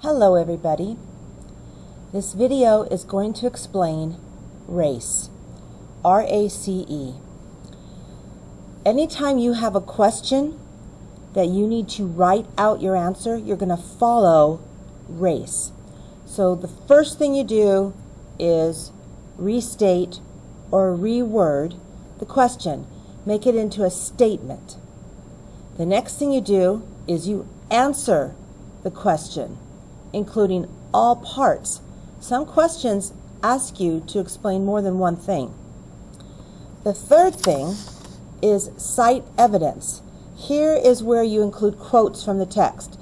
Hello everybody. This video is going to explain RACE. R-A-C-E. Anytime you have a question that you need to write out your answer, you're going to follow RACE. So the first thing you do is restate or reword the question. Make it into a statement. The next thing you do is you answer the question, including all parts. Some questions ask you to explain more than one thing. The third thing is cite evidence. Here is where you include quotes from the text.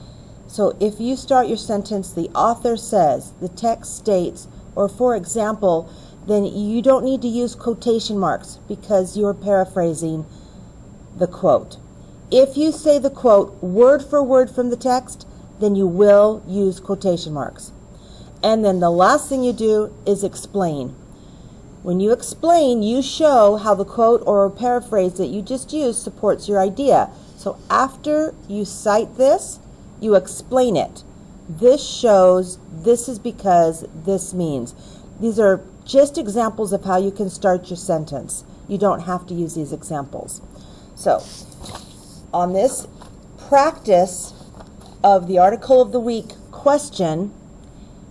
So if you start your sentence, the author says, the text states, or for example, then you don't need to use quotation marks because you're paraphrasing the quote. If you say the quote word for word from the text, then you will use quotation marks. And then the last thing you do is explain. When you explain, you show how the quote or paraphrase that you just used supports your idea. So after you cite this, you explain it. This shows this is because this means. These are just examples of how you can start your sentence. You don't have to use these examples. So on this practice of the article of the week question,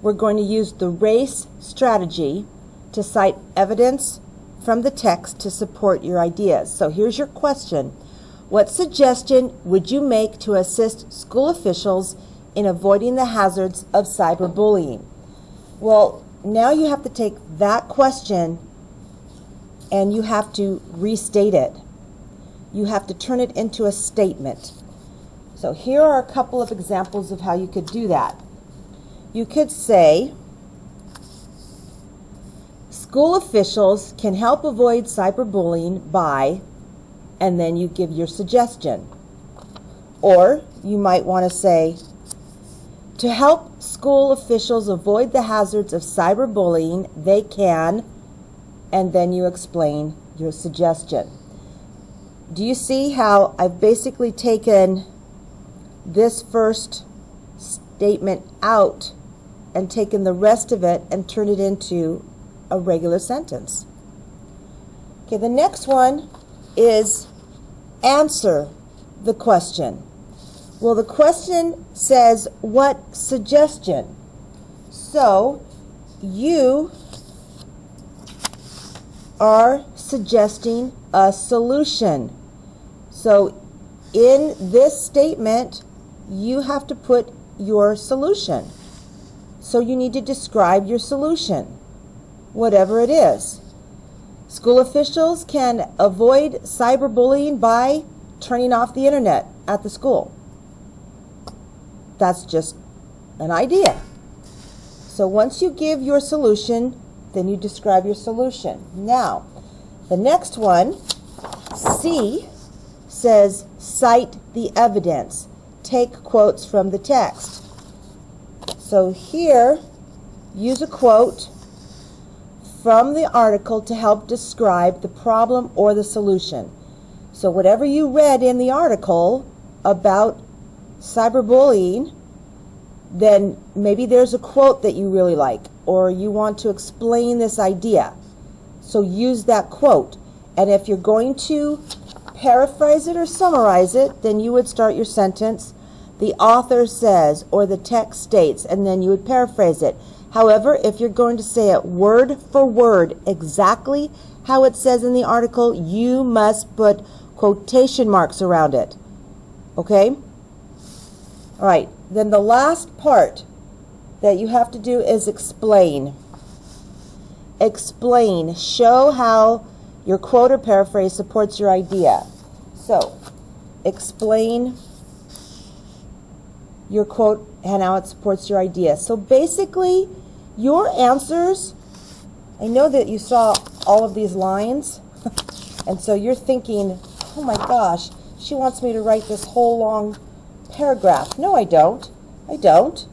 we're going to use the RACE strategy to cite evidence from the text to support your ideas. So here's your question. What suggestion would you make to assist school officials in avoiding the hazards of cyberbullying? Well, now you have to take that question and you have to restate it. You have to turn it into a statement. So here are a couple of examples of how you could do that. You could say, school officials can help avoid cyberbullying by, and then you give your suggestion. Or you might want to say, to help school officials avoid the hazards of cyberbullying, they can, and then you explain your suggestion. Do you see how I've basically taken this first statement out and taken the rest of it and turned it into a regular sentence? Okay, the next one is answer the question. Well, the question says, what suggestion? So you are suggesting a solution. So in this statement, you have to put your solution. So you need to describe your solution, whatever it is. School officials can avoid cyberbullying by turning off the internet at the school. That's just an idea. So once you give your solution, then you describe your solution. Now, the next one, C, says cite the evidence. Take quotes from the text. So here, use a quote from the article to help describe the problem or the solution. So whatever you read in the article about cyberbullying, then maybe there's a quote that you really like, or you want to explain this idea. So use that quote. And if you're going to paraphrase it or summarize it, then you would start your sentence, the author says, or the text states, and then you would paraphrase it. However, if you're going to say it word for word, exactly how it says in the article, you must put quotation marks around it. Okay? All right. Then the last part that you have to do is explain. Explain. Show how your quote or paraphrase supports your idea. So, explain your quote and how it supports your idea. So basically, your answers, I know that you saw all of these lines, and so you're thinking, oh my gosh, she wants me to write this whole long paragraph. No, I don't. I don't.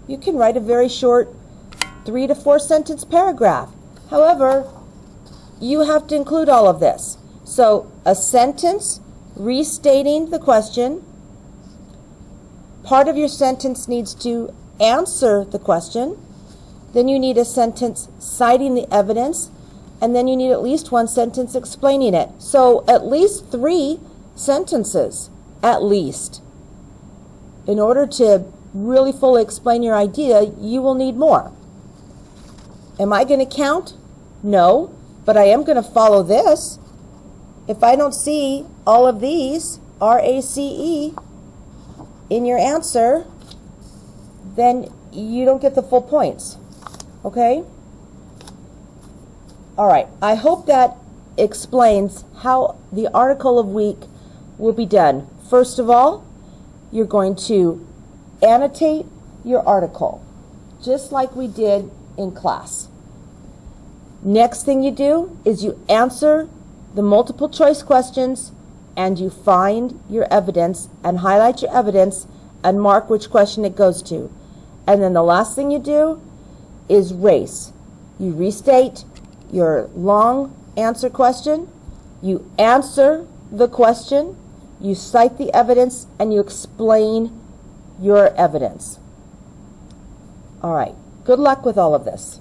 You can write a very short 3 to 4 sentence paragraph. However, you have to include all of this. So a sentence restating the question, part of your sentence needs to answer the question, then you need a sentence citing the evidence, and then you need at least one sentence explaining it. So at least 3 sentences, at least. In order to really fully explain your idea, you will need more. Am I going to count? No, but I am going to follow this. If I don't see all of these, RACE, in your answer, then you don't get the full points. Okay? All right. I hope that explains how the article of week will be done. First of all, you're going to annotate your article, just like we did in class. Next thing you do is you answer the multiple choice questions and you find your evidence and highlight your evidence and mark which question it goes to. And then the last thing you do is race. You restate your long answer question, you answer the question, you cite the evidence, and you explain your evidence. All right. Good luck with all of this.